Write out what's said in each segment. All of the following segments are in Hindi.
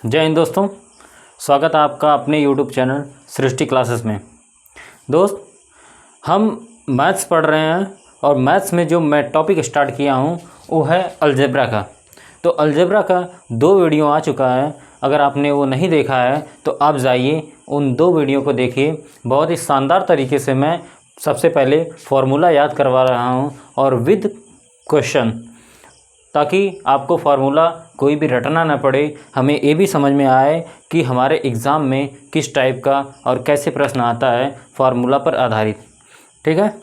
जय हिंद दोस्तों, स्वागत है आपका अपने YouTube चैनल सृष्टि क्लासेस में। दोस्त, हम मैथ्स पढ़ रहे हैं और मैथ्स में जो मैं टॉपिक स्टार्ट किया हूँ वो है अलजेब्रा का। तो अलजेब्रा का 2 वीडियो आ चुका है। अगर आपने वो नहीं देखा है तो आप जाइए उन 2 वीडियो को देखिए। बहुत ही शानदार तरीके से मैं सबसे पहले फार्मूला याद करवा रहा हूँ और विद क्वेश्चन, ताकि आपको फार्मूला कोई भी रटना ना पड़े, हमें ये भी समझ में आए कि हमारे एग्ज़ाम में किस टाइप का और कैसे प्रश्न आता है फार्मूला पर आधारित। ठीक है।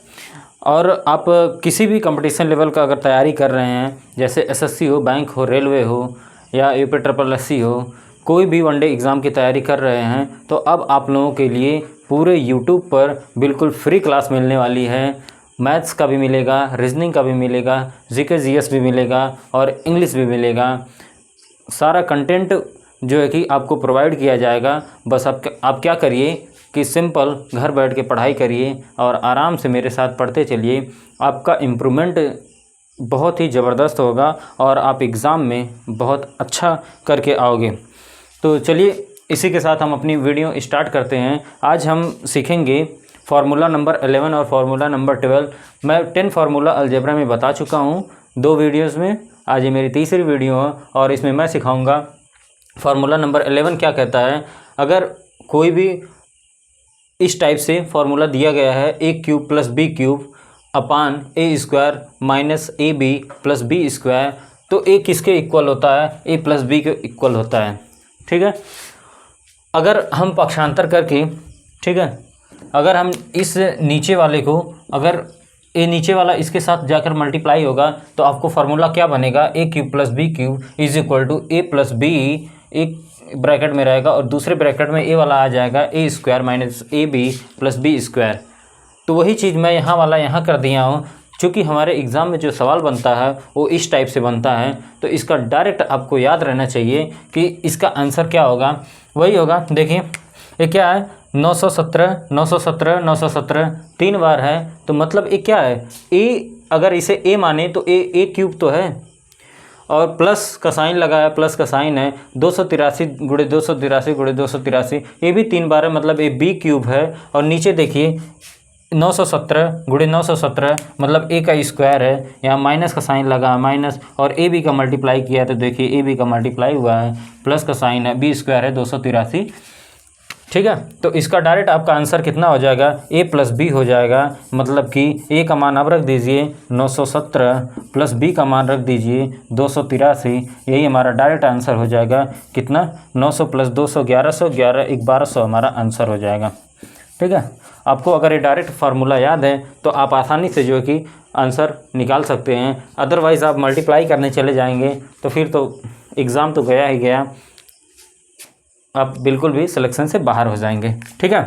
और आप किसी भी कंपटीशन लेवल का अगर तैयारी कर रहे हैं, जैसे एसएससी हो, बैंक हो, रेलवे हो या यूपीएससी हो, कोई भी वनडे एग्ज़ाम की तैयारी कर रहे हैं, तो अब आप लोगों के लिए पूरे यूट्यूब पर बिल्कुल फ्री क्लास मिलने वाली है। मैथ्स का भी मिलेगा, रीजनिंग का भी मिलेगा, जीके जीएस भी मिलेगा और इंग्लिश भी मिलेगा। सारा कंटेंट जो है कि आपको प्रोवाइड किया जाएगा। बस आप क्या करिए कि सिंपल घर बैठ के पढ़ाई करिए और आराम से मेरे साथ पढ़ते चलिए। आपका इम्प्रूवमेंट बहुत ही ज़बरदस्त होगा और आप एग्ज़ाम में बहुत अच्छा करके आओगे। तो चलिए इसी के साथ हम अपनी वीडियो स्टार्ट करते हैं। आज हम सीखेंगे फार्मूला नंबर 11 और फार्मूला नंबर 12। मैं 10 फार्मूला अलजेब्रा में बता चुका हूँ 2 वीडियोज़ में। आज ये मेरी तीसरी वीडियो है और इसमें मैं सिखाऊंगा फार्मूला नंबर 11 क्या कहता है। अगर कोई भी इस टाइप से फार्मूला दिया गया है a³ + b³ अपान a² माइनस ab + b², तो a किसके इक्वल होता है? a + b के इक्वल होता है। ठीक है। अगर हम पक्षांतर करके, ठीक है, अगर हम इस नीचे वाले को, अगर ए नीचे वाला इसके साथ जाकर मल्टीप्लाई होगा तो आपको फार्मूला क्या बनेगा? a³ + b³ = a + b, एक ब्रैकेट में रहेगा और दूसरे ब्रैकेट में ए वाला आ जाएगा a² माइनस ab + b²। तो वही चीज़ मैं यहाँ वाला यहाँ कर दिया हूँ। चूँकि हमारे एग्ज़ाम में जो सवाल बनता है वो इस टाइप से बनता है, तो इसका डायरेक्ट आपको याद रहना चाहिए कि इसका आंसर क्या होगा। वही होगा, देखिए ये क्या है? 917 917 917 3 बार है, तो मतलब ये क्या है? ए, अगर इसे ए माने तो a³ तो है और प्लस का साइन लगा है, प्लस का साइन है। 283 × 283 × 283 ये भी 3 बार है, मतलब ये b³ है। और नीचे देखिए 917 × 917 मतलब a का स्क्वायर है। यहाँ माइनस का साइन लगा है, माइनस, और ए बी का मल्टीप्लाई किया तो देखिए ए बी का मल्टीप्लाई हुआ है, प्लस का साइन है, b² है 283। ठीक है। तो इसका डायरेक्ट आपका आंसर कितना हो जाएगा? a + b हो जाएगा। मतलब कि a का मान आप रख दीजिए 917 + b का मान रख दीजिए 283। यही हमारा डायरेक्ट आंसर हो जाएगा। कितना? 900 + 200 1100, 1200 हमारा आंसर हो जाएगा। ठीक है। आपको अगर ये डायरेक्ट फार्मूला याद है तो आप आसानी से जो है कि आंसर निकाल सकते हैं। अदरवाइज़ आप मल्टीप्लाई करने चले जाएंगे तो फिर तो एग्ज़ाम तो गया ही गया, आप बिल्कुल भी सिलेक्शन से बाहर हो जाएंगे। ठीक है।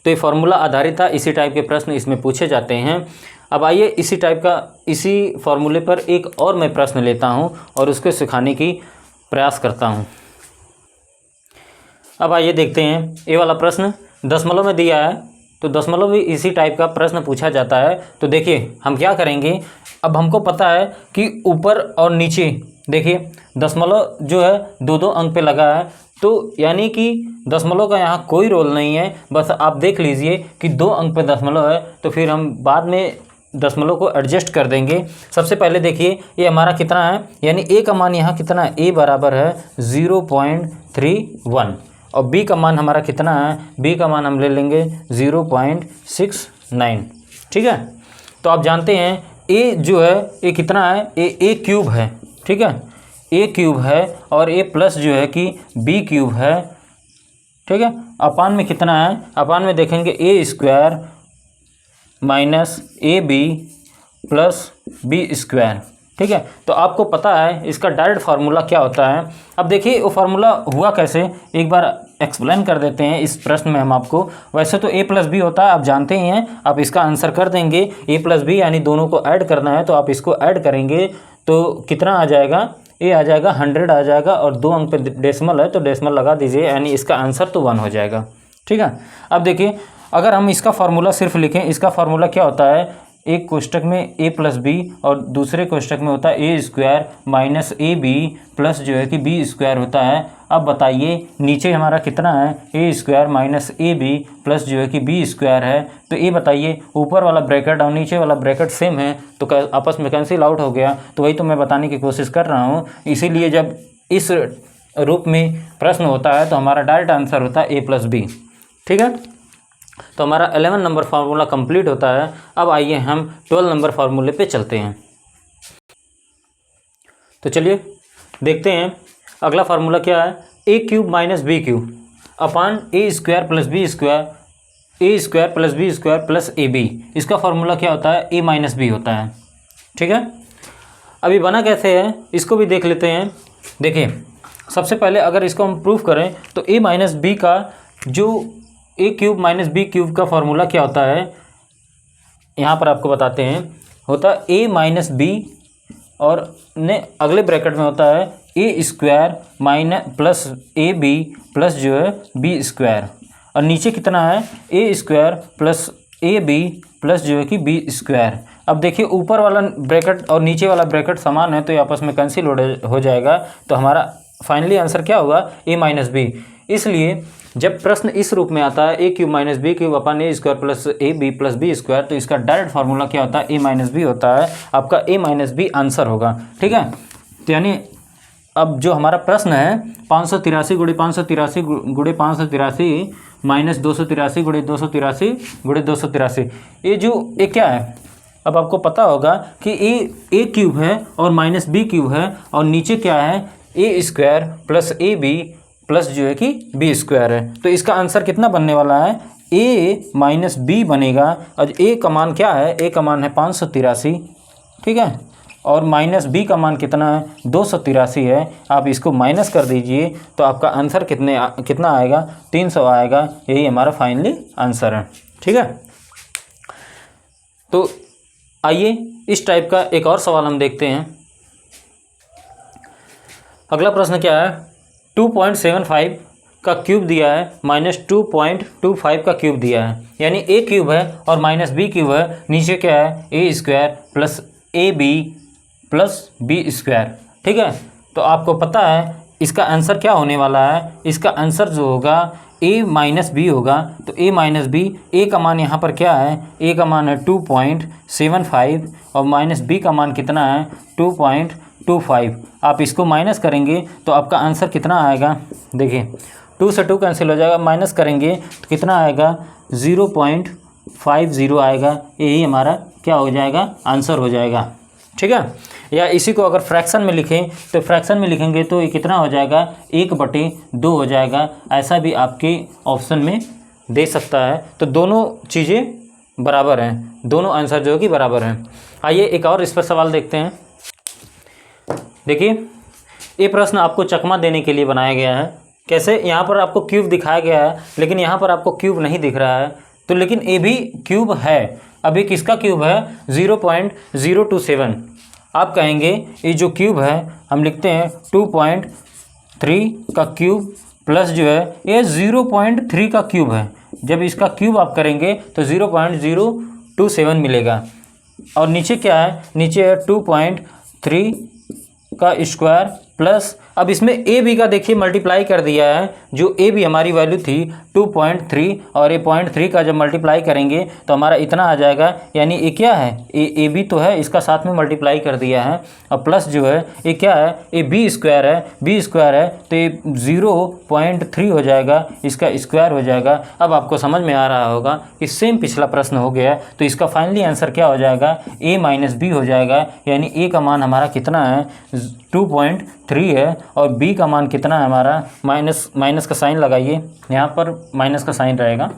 तो ये फार्मूला आधारित था, इसी टाइप के प्रश्न इसमें पूछे जाते हैं। अब आइए इसी टाइप का, इसी फार्मूले पर एक और मैं प्रश्न लेता हूं और उसको सिखाने की प्रयास करता हूं। अब आइए देखते हैं, ये वाला प्रश्न दशमलव में दिया है, तो दशमलव भी इसी टाइप का प्रश्न पूछा जाता है। तो देखिए हम क्या करेंगे, अब हमको पता है कि ऊपर और नीचे, देखिए दशमलव जो है 2-2 अंक पे लगा है, तो यानी कि दशमलव का यहाँ कोई रोल नहीं है। बस आप देख लीजिए कि 2 अंक पे दशमलव है, तो फिर हम बाद में दशमलव को एडजस्ट कर देंगे। सबसे पहले देखिए ये हमारा कितना है, यानी a का मान यहाँ कितना है? a बराबर है 0.31 और b का मान हमारा कितना है? b का मान हम ले लेंगे 0.69। ठीक है। तो आप जानते हैं a जो है ये कितना है? a³ है। ठीक है, a³ है और a प्लस जो है कि b³ है। ठीक है। अपान में कितना है? अपान में देखेंगे a² माइनस ab + b²। ठीक है। तो आपको पता है इसका डायरेक्ट फार्मूला क्या होता है। अब देखिए वो फार्मूला हुआ कैसे, एक बार एक्सप्लेन कर देते हैं इस प्रश्न में हम आपको। वैसे तो a + b होता है, आप जानते ही हैं, आप इसका आंसर कर देंगे। a + b यानी दोनों को ऐड करना है, तो आप इसको ऐड करेंगे तो कितना आ जाएगा? a आ जाएगा 100 आ जाएगा और 2 अंक पे डेसिमल है तो डेसिमल लगा दीजिए, यानी इसका आंसर तो 1 हो जाएगा। ठीक है। अब देखिए अगर हम इसका फार्मूला सिर्फ लिखें, इसका फार्मूला क्या होता है? एक कोष्टक में a प्लस बी और दूसरे कोष्टक में होता है a square minus a b plus जो है कि बी स्क्वायर होता है। अब बताइए नीचे हमारा कितना है, a square minus a b plus जो है कि बी स्क्वायर है। तो ये बताइए ऊपर वाला ब्रैकेट और नीचे वाला ब्रैकेट सेम है तो आपस में कैंसिल आउट हो गया। तो वही तो मैं बताने की कोशिश कर रहा हूँ। इसीलिए जब इस रूप में प्रश्न होता है तो हमारा डायरेक्ट आंसर होता है a प्लस बी। ठीक है, तो हमारा 11 नंबर फार्मूला कंप्लीट होता है। अब आइए हम 12 नंबर फार्मूले पे चलते हैं। तो चलिए देखते हैं अगला फार्मूला क्या है। A cube minus b cube upon a square plus b square, a square plus b square plus a b. इसका फार्मूला क्या होता है, ए माइनस बी होता है। ठीक है, अभी बना कैसे है इसको भी देख लेते हैं। देखिए सबसे पहले अगर इसको हम प्रूफ करें तो ए माइनस बी का जो ए क्यूब माइनस बी क्यूब का फार्मूला क्या होता है, यहाँ पर आपको बताते हैं। होता है ए माइनस बी और ने अगले ब्रैकेट में होता है a square minus plus a b plus जो है बी स्क्वायर, और नीचे कितना है a square plus a b plus जो है कि बी स्क्वायर। अब देखिए ऊपर वाला ब्रैकेट और नीचे वाला ब्रैकेट समान है तो ये आपस में कैंसिल हो जाएगा। तो हमारा फाइनली आंसर क्या होगा, ए माइनस बी। इसलिए जब प्रश्न इस रूप में आता है a cube minus b cube upon a square plus a b plus b square, तो इसका डायरेक्ट फार्मूला क्या होता है, ए माइनस बी होता है। आपका ए माइनस बी आंसर होगा। ठीक है, तो यानी अब जो हमारा प्रश्न है 583 गुणे 583 गुणे 583 माइनस 283 गुणे 283 गुणे 283, ये जो ये क्या है, अब आपको पता होगा कि ए क्यूब है और माइनस बी क्यूब है और नीचे क्या है a square plus a b plus जो है कि बी स्क्वायर है। तो इसका आंसर कितना बनने वाला है, ए माइनस बी बनेगा। और ए का मान क्या है, ए का मान है 583। ठीक है, और माइनस बी का मान कितना है, 283 है। आप इसको माइनस कर दीजिए तो आपका आंसर कितना आएगा, 300 आएगा। यही हमारा फाइनली आंसर है। ठीक है, तो आइए इस टाइप का एक और सवाल हम देखते हैं। अगला प्रश्न क्या है, 2.75 का क्यूब दिया है माइनस 2.25 का क्यूब दिया है, यानी ए क्यूब है और माइनस बी क्यूब है। नीचे क्या है a square plus a b plus b square. ठीक है, तो आपको पता है इसका आंसर क्या होने वाला है, इसका आंसर जो होगा ए माइनस बी होगा। तो ए माइनस बी, ए का मान यहाँ पर क्या है, ए का मान है 2.75 और माइनस बी का मान कितना है 2.25। आप इसको माइनस करेंगे तो आपका आंसर कितना आएगा, देखिए 2 से 2 कैंसिल हो जाएगा, माइनस करेंगे तो कितना आएगा 0.50 आएगा। यही हमारा क्या हो जाएगा, आंसर हो जाएगा। ठीक है, या इसी को अगर फ्रैक्शन में लिखें तो फ्रैक्शन में लिखेंगे तो ये कितना हो जाएगा, 1/2 हो जाएगा। ऐसा भी आपके ऑप्शन में दे सकता है। तो दोनों चीज़ें बराबर हैं, दोनों आंसर जो है कि बराबर हैं। आइए एक और इस पर सवाल देखते हैं। देखिए ये प्रश्न आपको चकमा देने के लिए बनाया गया है। कैसे, यहाँ पर आपको क्यूब दिखाया गया है लेकिन यहाँ पर आपको क्यूब नहीं दिख रहा है, तो लेकिन ए भी क्यूब है। अभी किसका क्यूब है, 0.027। आप कहेंगे ये जो क्यूब है हम लिखते हैं 2.3 का क्यूब प्लस जो है ये 0.3 का क्यूब है। जब इसका क्यूब आप करेंगे तो 0.027 मिलेगा। और नीचे क्या है, नीचे है 2.3 का स्क्वायर प्लस, अब इसमें ए बी का देखिए मल्टीप्लाई कर दिया है। जो ए बी हमारी वैल्यू थी 2.3 और ये 0.3 का जब मल्टीप्लाई करेंगे तो हमारा इतना आ जाएगा। यानी ये क्या है, ए बी तो है, इसका साथ में मल्टीप्लाई कर दिया है। और प्लस जो है ये क्या है, ये बी स्क्वायर है, बी स्क्वायर है तो ये 0.3 हो जाएगा, इसका स्क्वायर हो जाएगा। अब आपको समझ में आ रहा होगा कि सेम पिछला प्रश्न हो गया। तो इसका फाइनली आंसर क्या हो जाएगा, ए माइनस बी हो जाएगा। यानी ए का मान हमारा कितना है, 2.3 है और बी का मान कितना है हमारा, माइनस का साइन लगाइए, यहाँ पर माइनस का साइन रहेगा।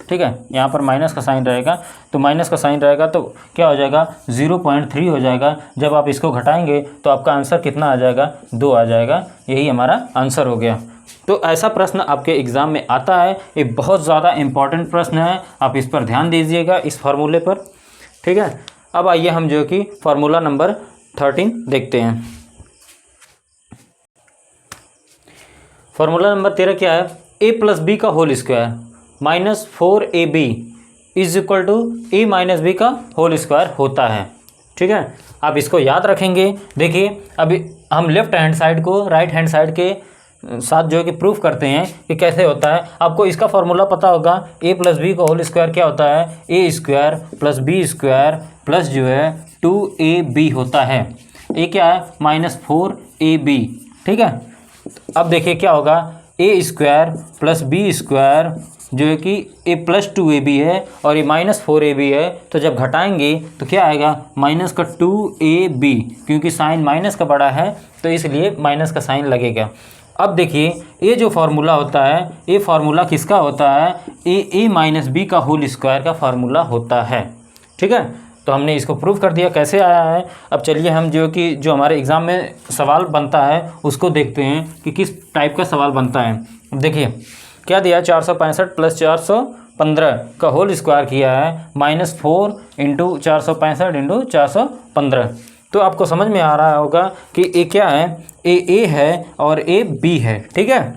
ठीक है, यहाँ पर माइनस का साइन रहेगा तो माइनस का साइन रहेगा तो क्या हो जाएगा, 0.3 हो जाएगा। जब आप इसको घटाएंगे तो आपका आंसर कितना आ जाएगा, 2 आ जाएगा। यही हमारा आंसर हो गया। तो ऐसा प्रश्न आपके एग्ज़ाम में आता है। ये बहुत ज़्यादा इम्पॉर्टेंट प्रश्न है, आप इस पर ध्यान दीजिएगा, इस फार्मूले पर। ठीक है, अब आइए हम जो कि फार्मूला नंबर 13 देखते हैं। फार्मूला नंबर 13 क्या है, ए प्लस बी का whole square minus 4ab is equal to a minus b का होल स्क्वायर होता है। ठीक है, आप इसको याद रखेंगे। देखिए अभी हम लेफ्ट हैंड साइड को राइट हैंड साइड के साथ जो है कि प्रूफ करते हैं कि कैसे होता है। आपको इसका फॉर्मूला पता होगा, ए प्लस बी का होल स्क्वायर क्या होता है, a square plus b square plus जो है 2ab होता है। ए क्या है, -4ab। ठीक है, अब देखिए क्या होगा, ए स्क्वायर प्लस बी स्क्वायर जो है कि ए प्लस 2ab है और ये -4ab है, तो जब घटाएंगे तो क्या आएगा, माइनस का 2ab, क्योंकि साइन माइनस का बड़ा है तो इसलिए माइनस का साइन लगेगा। अब देखिए ये जो फार्मूला होता है, ये फार्मूला किसका होता है, ए माइनस बी का होल स्क्वायर का फार्मूला होता है। ठीक है, तो हमने इसको प्रूफ कर दिया कैसे आया है। अब चलिए हम जो हमारे एग्ज़ाम में सवाल बनता है उसको देखते हैं कि किस टाइप का सवाल बनता है। अब देखिए क्या दिया है, 465 प्लस 415 का होल स्क्वायर किया है, -4 × 465 × 415। तो आपको समझ में आ रहा होगा कि ए क्या है, ए है और ए बी है। ठीक है,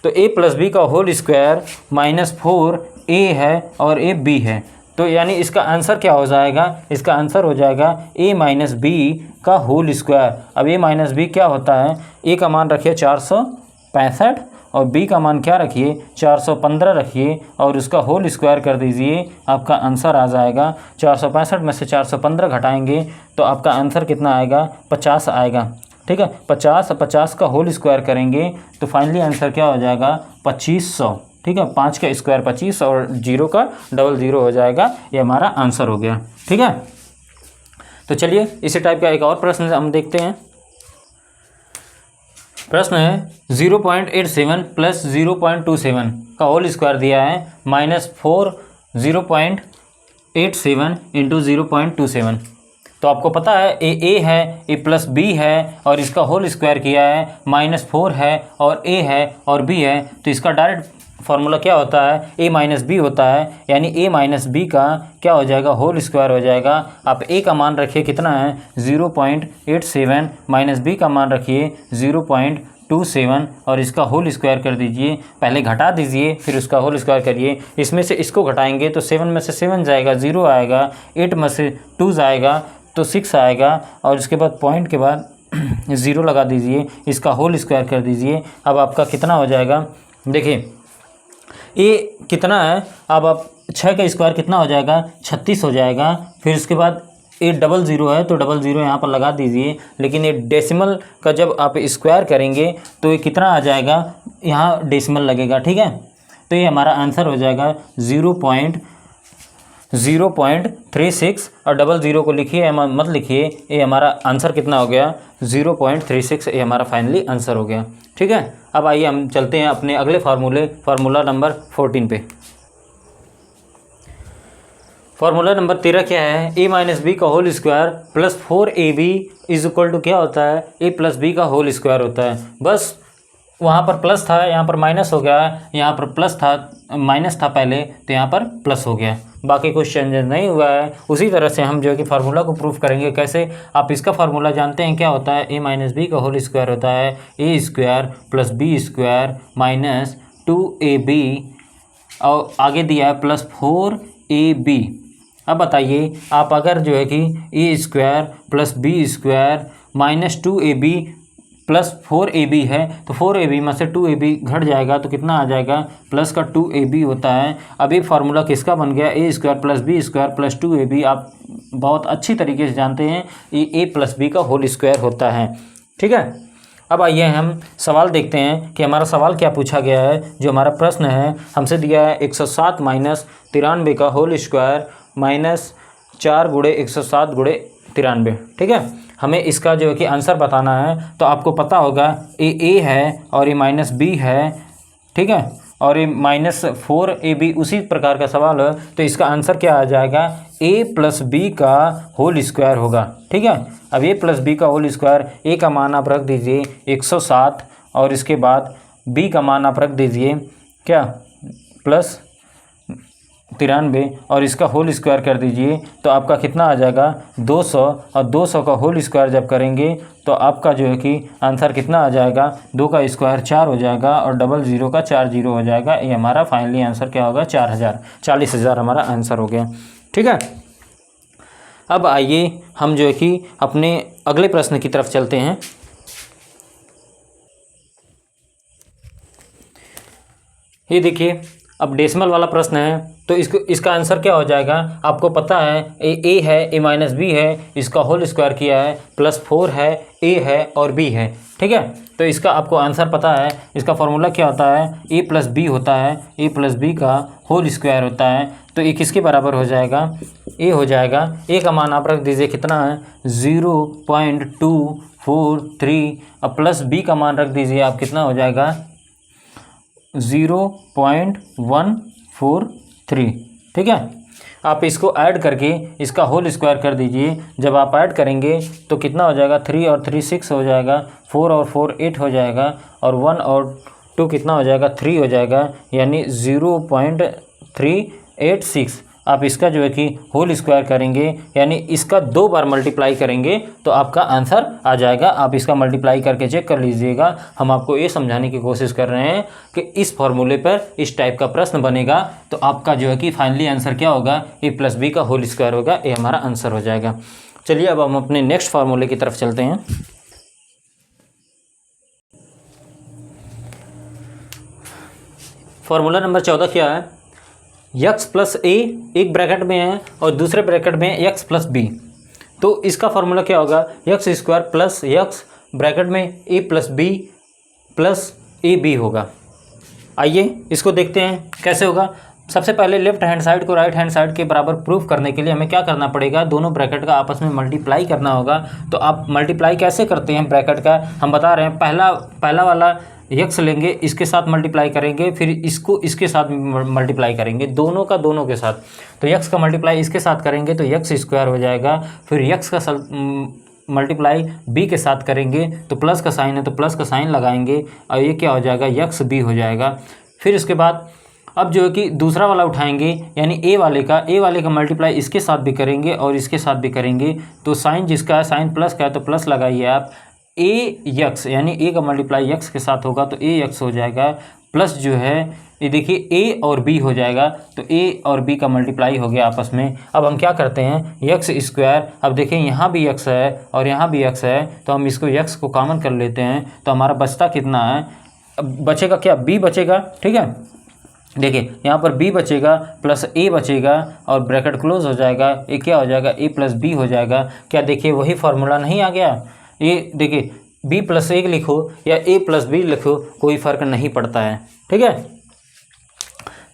तो ए प्लस बी का होल स्क्वायर -4 ए है और ए बी है, तो यानी इसका आंसर क्या हो जाएगा, इसका आंसर हो जाएगा a माइनस बी का होल स्क्वायर। अब a माइनस बी क्या होता है, a का मान रखिए 465 और b का मान क्या रखिए 415 रखिए और उसका होल स्क्वायर कर दीजिए, आपका आंसर आ जाएगा। 465 में से 415 घटाएंगे तो आपका आंसर कितना आएगा, 50 आएगा। ठीक है, 50 का होल स्क्वायर करेंगे तो फाइनली आंसर क्या हो जाएगा, 2500। ठीक है, 5 का स्क्वायर 25 और 0 का डबल 0 हो जाएगा, ये हमारा आंसर हो गया। ठीक है, तो चलिए इसी टाइप का एक और प्रश्न हम देखते हैं। प्रश्न है 0.87 प्लस 0.27 का होल स्क्वायर दिया है, -4 0.87 × 0.27। तो आपको पता है ए है, ए प्लस बी है और इसका होल स्क्वायर किया है, -4 है और ए है और बी है, तो इसका डायरेक्ट फार्मूला क्या होता है, ए माइनस बी होता है, यानी ए माइनस बी का क्या हो जाएगा, होल स्क्वायर हो जाएगा। आप ए का मान रखिए कितना है, 0.87 माइनस बी का मान रखिए 0.27 और इसका होल स्क्वायर कर दीजिए। पहले घटा दीजिए फिर उसका होल स्क्वायर करिए। इसमें से इसको घटाएंगे तो 7 में से 7 जाएगा, 0 आएगा, 8 में से 2 जाएगा तो 6 आएगा और उसके बाद पॉइंट के बाद 0 लगा दीजिए, इसका होल स्क्वायर कर दीजिए। अब आपका कितना हो जाएगा, देखिए ये कितना है, अब आप 6 का स्क्वायर कितना हो जाएगा, 36 हो जाएगा। फिर उसके बाद ये 00 है तो 00 यहाँ पर लगा dीजिए, लेकिन ये डेसिमल का जब आप स्क्वायर करेंगे तो ये कितना आ जाएगा, यहाँ डेसिमल लगेगा। ठीक है, तो ये हमारा आंसर हो जाएगा 0.36 और 00 को लिखिए मत लिखिए, ये हमारा आंसर कितना हो गया, 0.36, ये हमारा फाइनली आंसर हो गया। ठीक है, अब आइए हम चलते हैं अपने अगले फार्मूला नंबर 14 पे। फार्मूला नंबर 13 क्या है, ए माइनस बी का whole square plus 4ab is equal to क्या होता है, ए प्लस बी का होल स्क्वायर होता है। बस वहाँ पर प्लस था, यहाँ पर माइनस हो गया, यहाँ पर प्लस था, माइनस था पहले तो यहाँ पर प्लस हो गया, बाकी कुछ चेंजेस नहीं हुआ है। उसी तरह से हम जो है कि फार्मूला को प्रूफ करेंगे कैसे। आप इसका फार्मूला जानते हैं क्या होता है, ए माइनस बी का होल स्क्वायर होता है a square plus b square minus 2ab और आगे दिया है प्लस 4ab। अब बताइए आप अगर जो है कि a square plus b square minus 2ab plus 4ab है तो 4ab में से 2ab घट जाएगा तो कितना आ जाएगा, प्लस का 2ab होता है। अब ये फार्मूला किसका बन गया, a square plus b square plus 2ab। आप बहुत अच्छी तरीके से जानते हैं ये ए प्लस बी का होल स्क्वायर होता है। ठीक है, अब आइए हम सवाल देखते हैं कि हमारा सवाल क्या पूछा गया है। जो हमारा प्रश्न है हमसे दिया है 107 माइनस 93 का होल स्क्वायर माइनस 4 × 107 × 93। ठीक है, हमें इसका जो है कि आंसर बताना है। तो आपको पता होगा ए है और ये माइनस बी है। ठीक है, और ये -4ab उसी प्रकार का सवाल है तो इसका आंसर क्या आ जाएगा, ए प्लस बी का होल स्क्वायर होगा। ठीक है, अब ए प्लस बी का होल स्क्वायर, ए का मान आप रख दीजिए 107 और इसके बाद बी का मान आप रख दीजिए क्या, प्लस 93 और इसका होल स्क्वायर कर दीजिए तो आपका कितना आ जाएगा 200, और 200 का होल स्क्वायर जब करेंगे तो आपका जो है कि आंसर कितना आ जाएगा, 2 का स्क्वायर 4 हो जाएगा और डबल ज़ीरो का 4 जीरो हो जाएगा। ये हमारा फाइनली आंसर क्या होगा, 40,000 हमारा आंसर हो गया। ठीक है, अब आइए हम जो है कि अपने अगले प्रश्न की तरफ चलते हैं। ये देखिए, अब डेसिमल वाला प्रश्न है तो इसका आंसर क्या हो जाएगा, आपको पता है ए है, ए माइनस बी है, इसका होल स्क्वायर किया है, +4 है, ए है और बी है। ठीक है, तो इसका आपको आंसर पता है। इसका फॉर्मूला क्या होता है, ए प्लस बी होता है, ए प्लस बी का होल स्क्वायर होता है। तो ये किसके बराबर हो जाएगा, ए हो जाएगा। ए का मान आप रख दीजिए कितना है, 0.243 और प्लस बी का मान रख दीजिए आप, कितना हो जाएगा 0.143। ठीक है, आप इसको ऐड करके इसका होल स्क्वायर कर दीजिए। जब आप ऐड करेंगे तो कितना हो जाएगा, 3 और 3 6 हो जाएगा, 4 और 4 8 हो जाएगा और 1 और 2 कितना हो जाएगा, 3 हो जाएगा, यानी 0.386। आप इसका जो है कि होल स्क्वायर करेंगे, यानी इसका 2 बार मल्टीप्लाई करेंगे तो आपका आंसर आ जाएगा। आप इसका मल्टीप्लाई करके चेक कर लीजिएगा। हम आपको ये समझाने की कोशिश कर रहे हैं कि इस फॉर्मूले पर इस टाइप का प्रश्न बनेगा तो आपका जो है कि फाइनली आंसर क्या होगा, ए प्लस बी का होल स्क्वायर होगा, ये हमारा आंसर हो जाएगा। चलिए अब हम अपने नेक्स्ट फार्मूले की तरफ चलते हैं। फार्मूला नंबर 14 क्या है, x प्लस ए एक ब्रैकेट में है और दूसरे ब्रैकेट में x प्लस बी। तो इसका फार्मूला क्या होगा, x square plus x bracket में a plus b plus a b होगा। आइए इसको देखते हैं कैसे होगा। सबसे पहले लेफ्ट हैंड साइड को राइट हैंड साइड के बराबर प्रूफ करने के लिए हमें क्या करना पड़ेगा, दोनों ब्रैकेट का आपस में मल्टीप्लाई करना होगा। तो आप मल्टीप्लाई कैसे करते हैं ब्रैकेट का, हम बता रहे हैं। पहला वाला x लेंगे, इसके साथ मल्टीप्लाई करेंगे, फिर इसको इसके साथ मल्टीप्लाई करेंगे, दोनों का दोनों के साथ। तो x का मल्टीप्लाई इसके साथ करेंगे तो x स्क्वायर हो जाएगा। फिर x का मल्टीप्लाई b के साथ करेंगे तो प्लस का साइन है तो प्लस का साइन लगाएंगे और ये क्या हो जाएगा, x b हो जाएगा। फिर इसके बाद अब जो है कि दूसरा वाला उठाएंगे, यानी ए वाले का मल्टीप्लाई इसके साथ भी करेंगे और इसके साथ भी करेंगे। तो साइन जिसका है, साइन प्लस का है तो प्लस लगाइए आप। ए एक्स यानी ए का मल्टीप्लाई एक्स के साथ होगा तो ए एक्स हो जाएगा, प्लस जो है ये देखिए ए और बी हो जाएगा। तो ए और बी का मल्टीप्लाई हो गया आपस में। अब हम क्या करते हैं, एक्स स्क्वायर, अब देखिए यहाँ भी एक्स है और यहाँ भी एक्स है तो हम इसको एक्स को कॉमन कर लेते हैं। तो हमारा बचता कितना है, बचेगा क्या, बी बचेगा। ठीक है, देखिए यहाँ पर b बचेगा प्लस a बचेगा और ब्रैकेट क्लोज हो जाएगा। ये क्या हो जाएगा, a प्लस बी हो जाएगा। क्या देखिए वही फार्मूला नहीं आ गया। ये देखिए b प्लस a लिखो या a प्लस बी लिखो, कोई फ़र्क नहीं पड़ता है। ठीक है,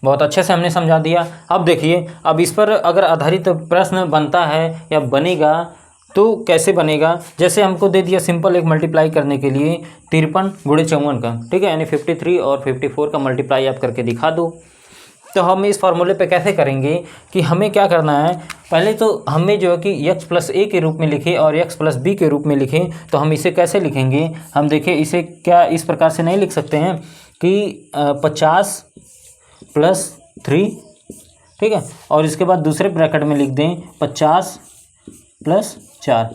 बहुत अच्छे से हमने समझा दिया। अब देखिए, अब इस पर अगर आधारित प्रश्न बनता है या बनेगा तो कैसे बनेगा। जैसे हमको दे दिया सिंपल एक मल्टीप्लाई करने के लिए 53 गुणे 54 का। ठीक है, यानी 53 और 54 का मल्टीप्लाई आप करके दिखा दो। तो हम इस फार्मूले पे कैसे करेंगे कि हमें क्या करना है, पहले तो हमें जो है कि x प्लस ए के रूप में लिखे और x प्लस बी के रूप में लिखें। तो हम इसे कैसे लिखेंगे, हम देखिए इसे क्या इस प्रकार से नहीं लिख सकते हैं कि 50 प्लस 3। ठीक है, और इसके बाद दूसरे ब्रैकेट में लिख दें 50 प्लस 4।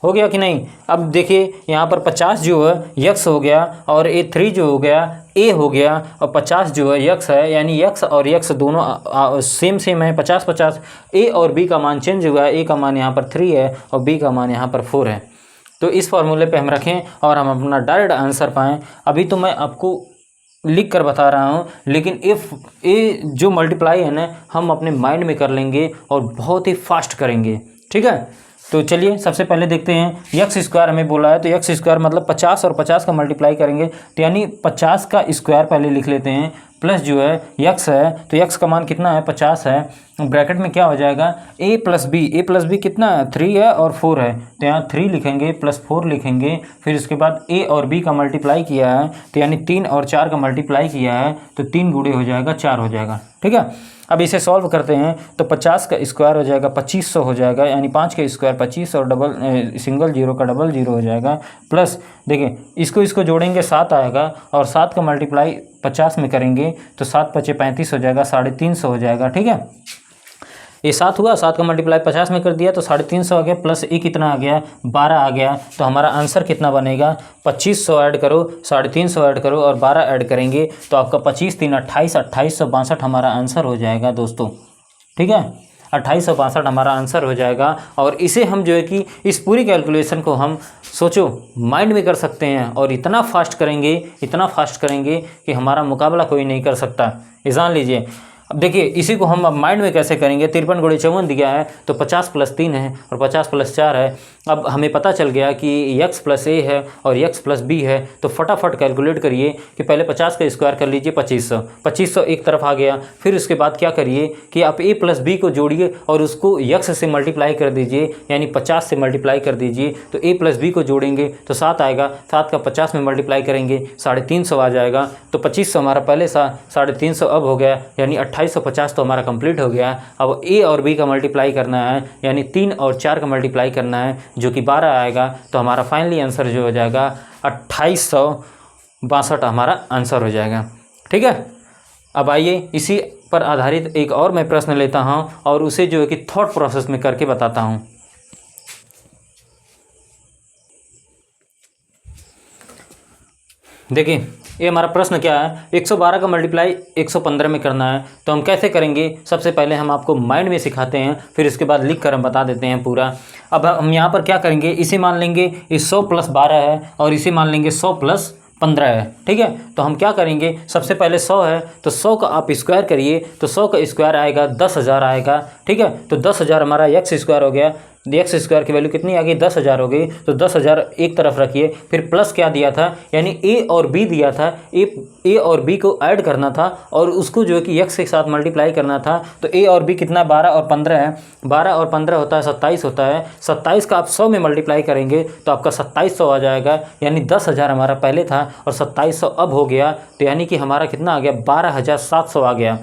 हो गया कि नहीं। अब देखिए यहाँ पर 50 जो है x हो गया और ए 3 जो हो गया a हो गया और 50 जो है x है, यानी x और x दोनों सेम है, 50 50। a और b का मान चेंज हुआ है, a का मान यहाँ पर 3 है और b का मान यहाँ पर 4 है। तो इस फार्मूले पे हम रखें और हम अपना डायरेक्ट आंसर पाएँ। अभी तो मैं आपको लिख कर बता रहा हूँ, लेकिन इफ़ ए जो मल्टीप्लाई है ना, हम अपने माइंड में कर लेंगे और बहुत ही फास्ट करेंगे। ठीक है, तो चलिए सबसे पहले देखते हैं। एक्स स्क्वायर हमें बोला है तो एक्स स्क्वायर मतलब 50 और 50 का मल्टीप्लाई करेंगे तो यानी 50 का स्क्वायर पहले लिख लेते हैं, प्लस जो है एक्स है तो एक्स का मान कितना है, 50 है। ब्रैकेट में क्या हो जाएगा, ए प्लस बी कितना है, 3 है और 4 है तो यहाँ 3 लिखेंगे प्लस 4 लिखेंगे। फिर उसके बाद ए और बी का मल्टीप्लाई किया है तो यानी 3 और 4 का मल्टीप्लाई किया है तो 3 गुणे हो जाएगा 4 हो जाएगा। ठीक है, अब इसे सॉल्व करते हैं तो 50 का स्क्वायर हो जाएगा 2500 हो जाएगा, यानी 5 का स्क्वायर 25 और डबल सिंगल जीरो का डबल जीरो हो जाएगा। प्लस देखिए इसको जोड़ेंगे 7 आएगा, और 7 का मल्टीप्लाई 50 में करेंगे तो 7 पचे 35 हो जाएगा, 350 हो जाएगा। ठीक है, ये 7 हुआ, 7 का मल्टीप्लाई 50 में कर दिया तो 350 आ गया, प्लस ये कितना आ गया 12 आ गया। तो हमारा आंसर कितना बनेगा 2500 ऐड करो, 350 ऐड करो और 12 ऐड करेंगे तो आपका 25 3 28, 2862 हमारा आंसर हो जाएगा दोस्तों। ठीक है, 2862 हमारा आंसर हो जाएगा। और इसे हम जो है कि इस पूरी कैलकुलेशन को हम सोचो माइंड में कर सकते हैं और इतना फास्ट करेंगे कि हमारा मुकाबला कोई नहीं कर सकता, ये जान लीजिए। अब देखिए इसी को हम अब माइंड में कैसे करेंगे। 53 गुणे 54 दिया है तो 50 प्लस 3 है और 50 प्लस 4 है। अब हमें पता चल गया कि x प्लस ए है और x प्लस बी है, तो फटाफट कैलकुलेट करिए कि पहले 50 का स्क्वायर कर लीजिए 2500 एक तरफ आ गया। फिर उसके बाद क्या करिए कि आप a प्लस बी को जोड़िए और उसको x से मल्टीप्लाई कर दीजिए, यानी 50 से मल्टीप्लाई कर दीजिए तो a प्लस बी को जोड़ेंगे तो 7 आएगा, 7 का 50 में मल्टीप्लाई करेंगे 350 आ जाएगा। तो 2500 हमारा पहले 350 अब हो गया, यानी 2850 तो हमारा कंप्लीट हो गया। अब a और b का मल्टीप्लाई करना है, यानी 3 और 4 का मल्टीप्लाई करना है जो कि 12 आएगा। तो हमारा फाइनली आंसर जो हो जाएगा 2862 हमारा आंसर हो जाएगा। ठीक है, अब आइए इसी पर आधारित एक और मैं प्रश्न लेता हूं और उसे जो है कि थॉट प्रोसेस में करके बताता हूं। देखिए ये हमारा प्रश्न क्या है, 112 का मल्टीप्लाई 115 में करना है। तो हम कैसे करेंगे, सबसे पहले हम आपको माइंड में सिखाते हैं, फिर इसके बाद लिख कर हम बता देते हैं पूरा। अब हम यहाँ पर क्या करेंगे, इसे मान लेंगे ये 100 प्लस 12 है और इसे मान लेंगे 100 प्लस 15 है। ठीक है, तो हम क्या करेंगे, सबसे पहले 100 है तो 100 का आप स्क्वायर करिए तो 100 का स्क्वायर आएगा 10,000 आएगा। ठीक है, तो 10,000 हमारा एक्स स्क्वायर हो गया, एक्स स्क्वायर की वैल्यू कितनी आ गई 10,000 हो गई। तो 10,000 एक तरफ रखिए, फिर प्लस क्या दिया था, यानी ए और बी दिया था, ए और बी को ऐड करना था और उसको जो है कि एक्स के साथ मल्टीप्लाई करना था। तो ए और बी कितना 12 और 15 है, 12 और 15 होता है 27 होता है। 27 का आप 100 में मल्टीप्लाई करेंगे तो आपका 2700 आ जाएगा, यानी 10,000 हमारा पहले था और 2700 अब हो गया। तो यानी कि हमारा कितना आ गया 12,700 आ गया।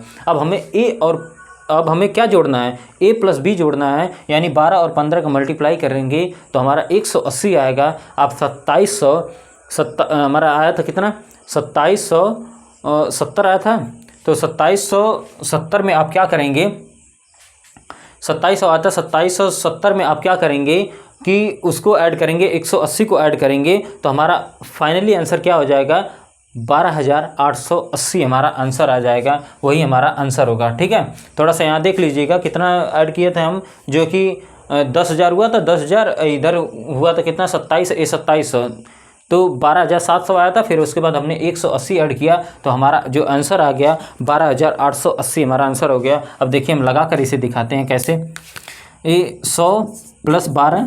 अब हमें क्या जोड़ना है, a प्लस बी जोड़ना है, यानी 12 और 15 का मल्टीप्लाई करेंगे तो हमारा 180 आएगा। आप 2700 हमारा आया था कितना 2770 आया था। तो 2770 में आप क्या करेंगे, 2700 आता है, 2770 में आप क्या करेंगे कि उसको ऐड करेंगे, 180 को ऐड करेंगे तो हमारा फाइनली आंसर क्या हो जाएगा 12,880 हमारा आंसर आ जाएगा, वही हमारा आंसर होगा। ठीक है, थोड़ा सा यहाँ देख लीजिएगा कितना ऐड किए थे हम, जो कि 10,000 हुआ था, 10,000 इधर हुआ था कितना 2700 तो 12,700 आया था। फिर उसके बाद हमने 180 ऐड किया तो हमारा जो आंसर आ गया 12,880 हमारा आंसर हो गया। अब देखिए हम लगा कर इसे दिखाते हैं कैसे। ये 100 प्लस 12,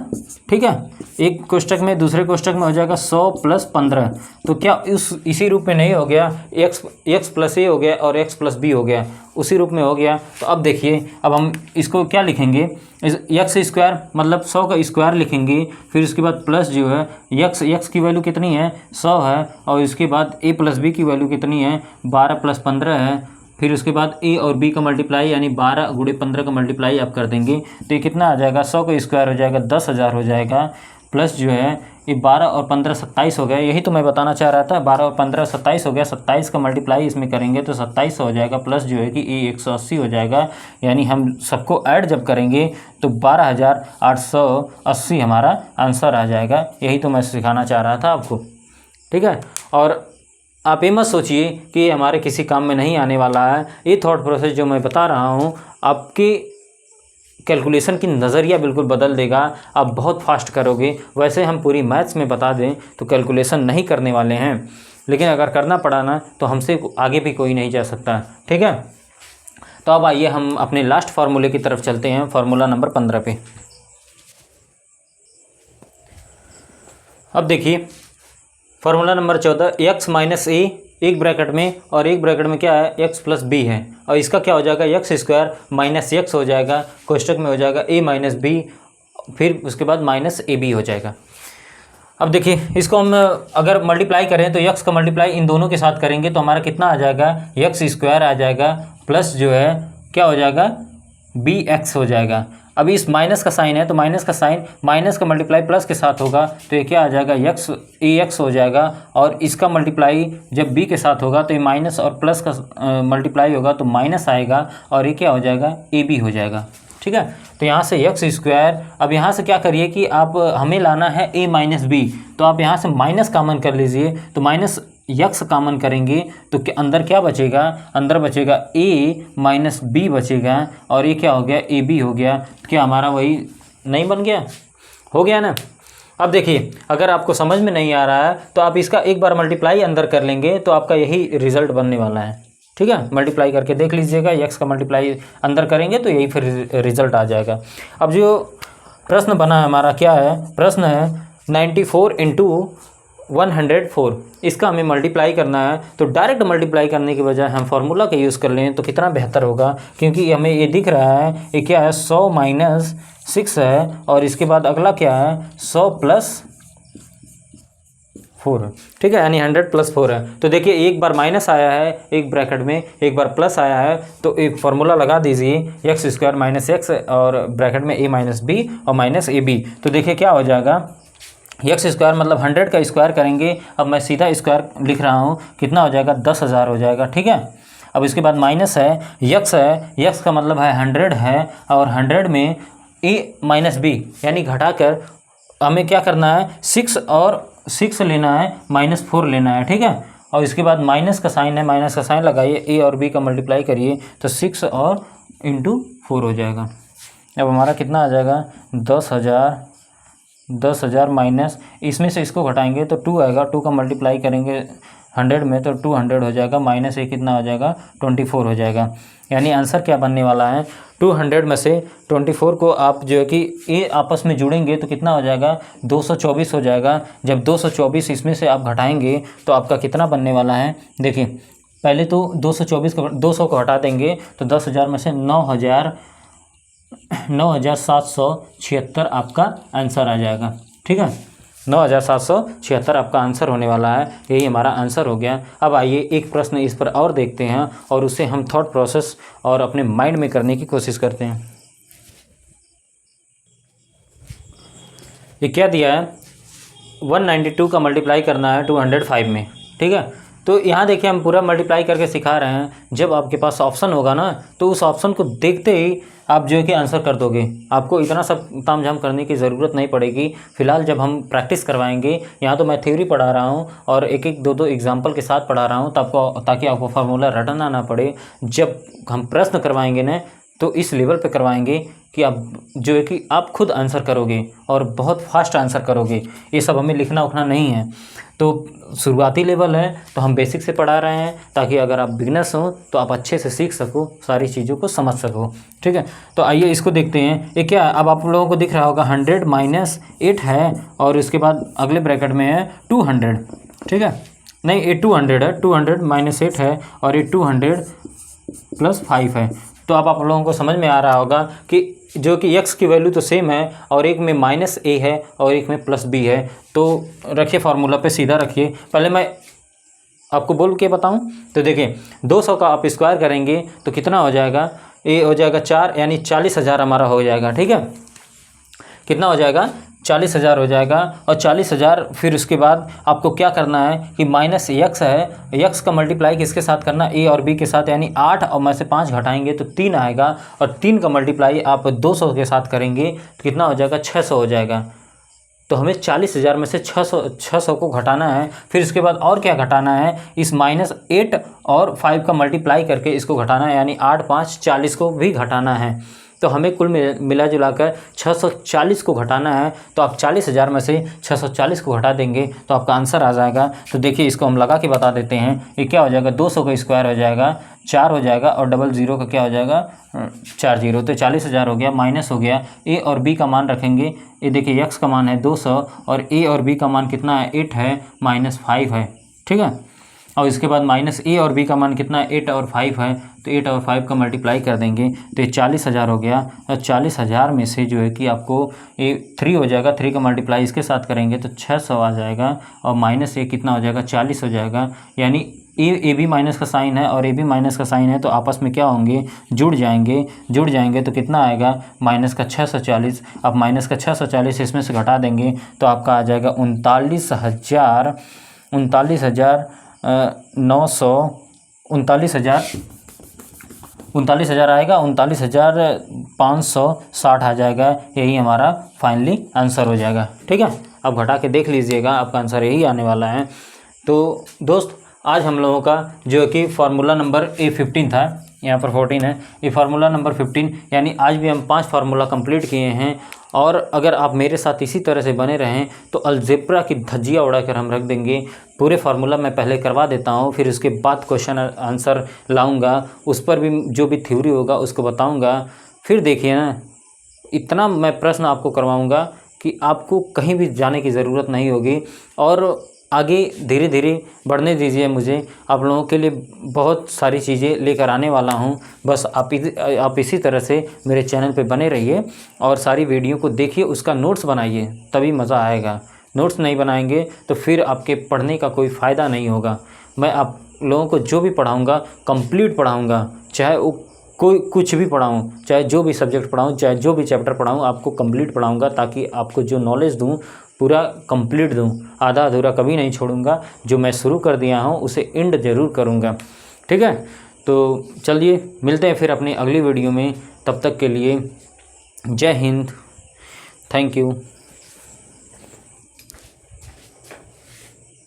ठीक है, एक कोष्टक में, दूसरे कोष्टक में हो जाएगा 100 प्लस 15। तो क्या इसी रूप में नहीं हो गया, एक्स प्लस ए हो गया और एक्स प्लस बी हो गया, उसी रूप में हो गया। तो अब देखिए अब हम इसको क्या लिखेंगे, एक्स स्क्वायर मतलब 100 का स्क्वायर लिखेंगे, फिर उसके बाद प्लस जो है एक्स की वैल्यू कितनी है 100 है, और इसके बाद ए प्लस बी की वैल्यू कितनी है 12 प्लस 15 है। फिर उसके बाद ए और बी का मल्टीप्लाई, यानी 12 गुणे 15 का मल्टीप्लाई आप कर देंगे तो ये कितना आ जाएगा 100 का स्क्वायर हो जाएगा 10,000 हो जाएगा, प्लस जो है ये 12 और 15 27 हो गया। यही तो मैं बताना चाह रहा था, 12 और 15 27 हो गया, 27 का मल्टीप्लाई इसमें करेंगे तो 2700 हो जाएगा, प्लस जो है कि ये 180 हो जाएगा। यानी हम सबको ऐड जब करेंगे तो 12,880 हमारा आंसर आ जाएगा। यही तो मैं सिखाना चाह रहा था आपको। ठीक है, और आप ये मत सोचिए कि ये हमारे किसी काम में नहीं आने वाला है। ये थॉट प्रोसेस जो मैं बता रहा हूँ आपकी कैलकुलेशन की नज़रिया बिल्कुल बदल देगा, आप बहुत फास्ट करोगे। वैसे हम पूरी मैथ्स में बता दें तो कैलकुलेशन नहीं करने वाले हैं, लेकिन अगर करना पड़ा ना तो हमसे आगे भी कोई नहीं जा सकता। ठीक है, तो अब आइए हम अपने लास्ट फार्मूले की तरफ चलते हैं, फार्मूला नंबर 15 पे। अब देखिए फार्मूला नंबर 14, एक्स माइनस ए एक ब्रैकेट में और एक ब्रैकेट में क्या है एक्स प्लस बी है, और इसका क्या हो जाएगा एक्स स्क्वायर माइनस एक्स हो जाएगा, कोष्टक में हो जाएगा ए माइनस बी, फिर उसके बाद माइनस ए बी हो जाएगा। अब देखिए इसको हम अगर मल्टीप्लाई करें तो एक्स का मल्टीप्लाई इन दोनों के साथ करेंगे तो हमारा कितना आ जाएगा एक्स स्क्वायर आ जाएगा, प्लस जो है क्या हो जाएगा, बी एक्स हो जाएगा। अभी इस माइनस का साइन है तो माइनस का साइन माइनस का मल्टीप्लाई प्लस के साथ होगा तो ये क्या आ जाएगा, एक्स ए एक्स हो जाएगा। और इसका मल्टीप्लाई जब बी के साथ होगा तो ये माइनस और प्लस का मल्टीप्लाई होगा तो माइनस आएगा और ये क्या हो जाएगा, ए बी हो जाएगा। ठीक है, तो यहाँ से एक्स स्क्वायर, अब यहाँ से क्या करिए कि आप हमें लाना है ए माइनस बी, तो आप यहाँ से माइनस कॉमन कर लीजिए, तो माइनस यक्स कॉमन करेंगे तो अंदर क्या बचेगा, अंदर बचेगा ए माइनस बी बचेगा और ये क्या हो गया, ए बी हो गया। क्या हमारा वही नहीं बन गया, हो गया ना। अब देखिए अगर आपको समझ में नहीं आ रहा है तो आप इसका एक बार मल्टीप्लाई अंदर कर लेंगे तो आपका यही रिजल्ट बनने वाला है। ठीक है, मल्टीप्लाई करके देख लीजिएगा, एक्स का मल्टीप्लाई अंदर करेंगे तो यही फिर रिजल्ट आ जाएगा। अब जो प्रश्न बना है हमारा क्या है, प्रश्न है 94 इंटू 104, इसका हमें मल्टीप्लाई करना है। तो डायरेक्ट मल्टीप्लाई करने के बजाय हम फार्मूला का यूज़ कर लें तो कितना बेहतर होगा, क्योंकि हमें ये दिख रहा है ये क्या है, 100 माइनस 6 है और इसके बाद अगला क्या है, 100 प्लस 4। ठीक है, यानी 100 प्लस 4 है। तो देखिए एक बार माइनस आया है एक ब्रैकेट में, एक बार प्लस आया है, तो एक फार्मूला लगा दीजिए, एक्स स्क्वायर माइनस एक्स और ब्रैकेट में ए माइनस बी और माइनस ए बी। तो देखिए क्या हो जाएगा, एक्स स्क्वायर मतलब 100 का स्क्वायर करेंगे, अब मैं सीधा स्क्वायर लिख रहा हूँ, कितना हो जाएगा, 10,000 हो जाएगा। ठीक है, अब इसके बाद माइनस है, यक्स है, यक्स का मतलब है 100 है और 100 में ए माइनस बी यानी घटाकर हमें क्या करना है, 6 और 6 लेना है, माइनस 4 लेना है। ठीक है, और इसके बाद माइनस का साइन है, माइनस का साइन लगाइए, ए और बी का मल्टीप्लाई करिए तो 6 और इंटू 4 हो जाएगा। अब हमारा कितना आ जाएगा, 10,000 माइनस, इसमें से इसको घटाएंगे तो 2 आएगा, 2 का मल्टीप्लाई करेंगे 100 में तो 200 हो जाएगा, माइनस ये कितना हो जाएगा, 24 हो जाएगा। यानी आंसर क्या बनने वाला है, 200 में से 24 को आप जो है कि ये आपस में जुड़ेंगे तो कितना हो जाएगा, 224 हो जाएगा। जब 224 इसमें से आप घटाएंगे तो आपका कितना बनने वाला है, देखिए पहले तो 224 को 200 को हटा देंगे तो 10,000 में से 9,776 आपका आंसर आ जाएगा। ठीक है, 9,776 आपका आंसर होने वाला है, यही हमारा आंसर हो गया। अब आइए एक प्रश्न इस पर और देखते हैं और उसे हम थॉट प्रोसेस और अपने माइंड में करने की कोशिश करते हैं। ये क्या दिया है, 192 का मल्टीप्लाई करना है 205 में। ठीक है, तो यहाँ देखिए हम पूरा मल्टीप्लाई करके सिखा रहे हैं, जब आपके पास ऑप्शन होगा ना तो उस ऑप्शन को देखते ही आप जो है कि आंसर कर दोगे, आपको इतना सब तामझाम करने की ज़रूरत नहीं पड़ेगी। फिलहाल जब हम प्रैक्टिस करवाएंगे, यहाँ तो मैं थ्योरी पढ़ा रहा हूँ और एक एक दो एग्जाम्पल के साथ पढ़ा रहा हूँ ताकि आपको फार्मूला रटना ना पड़े। जब हम प्रश्न करवाएंगे ना तो इस लेवल पे करवाएंगे कि आप जो है कि आप खुद आंसर करोगे और बहुत फास्ट आंसर करोगे। ये सब हमें लिखना उखना नहीं है। तो शुरुआती लेवल है तो हम बेसिक से पढ़ा रहे हैं ताकि अगर आप बिगनर्स हो तो आप अच्छे से सीख सको, सारी चीज़ों को समझ सको। ठीक है, तो आइए इसको देखते हैं। ये क्या है, अब आप लोगों को दिख रहा होगा 100 माइनस 8 है और इसके बाद अगले ब्रैकेट में है 200। ठीक है, नहीं ये 200 है, 200 माइनस 8 है और ये 200 प्लस 5 है। तो अब आप लोगों को समझ में आ रहा होगा कि जो कि x की वैल्यू तो सेम है और एक में माइनस ए है और एक में प्लस बी है। तो रखिए फार्मूला पे सीधा रखिए, पहले मैं आपको बोल के बताऊं तो देखिए 200 का आप स्क्वायर करेंगे तो कितना हो जाएगा, ये हो जाएगा 4 यानी 40,000 हमारा हो जाएगा। ठीक है, कितना हो जाएगा, 40,000 हो जाएगा। और 40,000 फिर उसके बाद आपको क्या करना है कि माइनस एक्स है, एक्स का मल्टीप्लाई किसके साथ करना, ए और बी के साथ, यानी 8 और में से 5 घटाएंगे तो 3 आएगा और 3 का मल्टीप्लाई आप 200 के साथ करेंगे तो कितना हो जाएगा, 600 हो जाएगा। तो हमें 40,000 में से 600 को घटाना है। फिर इसके बाद और क्या घटाना है, इस माइनस 8 और 5 का मल्टीप्लाई करके इसको घटाना है, यानी 8 5 40 को भी घटाना है। तो हमें कुल मिला जुलाकर 640 को घटाना है। तो आप 40,000 में से 640 को घटा देंगे तो आपका आंसर आ जाएगा। तो देखिए इसको हम लगा के बता देते हैं। ये क्या हो जाएगा, 200 का स्क्वायर हो जाएगा 4 हो जाएगा और डबल ज़ीरो का क्या हो जाएगा 4 0। तो 40,000 हो गया, माइनस हो गया, ए और बी का मान रखेंगे। ये देखिए एक्स का मान है 200 और ए और बी का मान कितना है 8 है, माइनस 5 है। ठीक है, और इसके बाद माइनस ए और बी का मान कितना है 8 और 5 है। तो 8 और 5 का मल्टीप्लाई कर देंगे तो ये 40,000 हो गया। और 40,000 में से जो है कि आपको ये 3 हो जाएगा, 3 का मल्टीप्लाई इसके साथ करेंगे तो 600 आ जाएगा और माइनस ये कितना हो जाएगा 40 हो जाएगा। यानी ए बी माइनस का साइन है और ए बी माइनस का साइन है, तो आपस में क्या होंगे, जुड़ जाएंगे तो कितना आएगा, माइनस का 640। अब माइनस का 640 इसमें से घटा देंगे तो आपका आ जाएगा 39,560 आएगा, 39,560 आ जाएगा। यही हमारा फाइनली आंसर हो जाएगा। ठीक है, अब घटा के देख लीजिएगा, आपका आंसर यही आने वाला है। तो दोस्त, आज हम लोगों का जो कि फार्मूला नंबर A15 था, यहाँ पर 14 है, ये फार्मूला नंबर 15, यानी आज भी हम 5 फार्मूला कंप्लीट किए हैं। और अगर आप मेरे साथ इसी तरह से बने रहें तो अलजेब्रा की धज्जियाँ उड़ाकर हम रख देंगे। पूरे फार्मूला मैं पहले करवा देता हूँ, फिर उसके बाद क्वेश्चन आंसर लाऊंगा, उस पर भी जो भी थ्योरी होगा उसको बताऊंगा। फिर देखिए ना, इतना मैं प्रश्न आपको करवाऊंगा कि आपको कहीं भी जाने की ज़रूरत नहीं होगी। और आगे धीरे धीरे बढ़ने दीजिए मुझे, आप लोगों के लिए बहुत सारी चीज़ें लेकर आने वाला हूं। बस आप इसी तरह से मेरे चैनल पे बने रहिए और सारी वीडियो को देखिए, उसका नोट्स बनाइए, तभी मज़ा आएगा। नोट्स नहीं बनाएंगे तो फिर आपके पढ़ने का कोई फ़ायदा नहीं होगा। मैं आप लोगों को जो भी पढ़ाऊँगा कंप्लीट पढ़ाऊँगा, चाहे वो कोई कुछ भी पढ़ाऊँ, चाहे जो भी सब्जेक्ट पढ़ाऊँ, चाहे जो भी चैप्टर पढ़ाऊँ, आपको कंप्लीट पढ़ाऊँगा, ताकि आपको जो नॉलेज दूँ पूरा कंप्लीट दूँ, आधा अधूरा कभी नहीं छोड़ूंगा। जो मैं शुरू कर दिया हूँ उसे एंड ज़रूर करूँगा। ठीक है, तो चलिए मिलते हैं फिर अपनी अगली वीडियो में। तब तक के लिए जय हिंद, थैंक यू।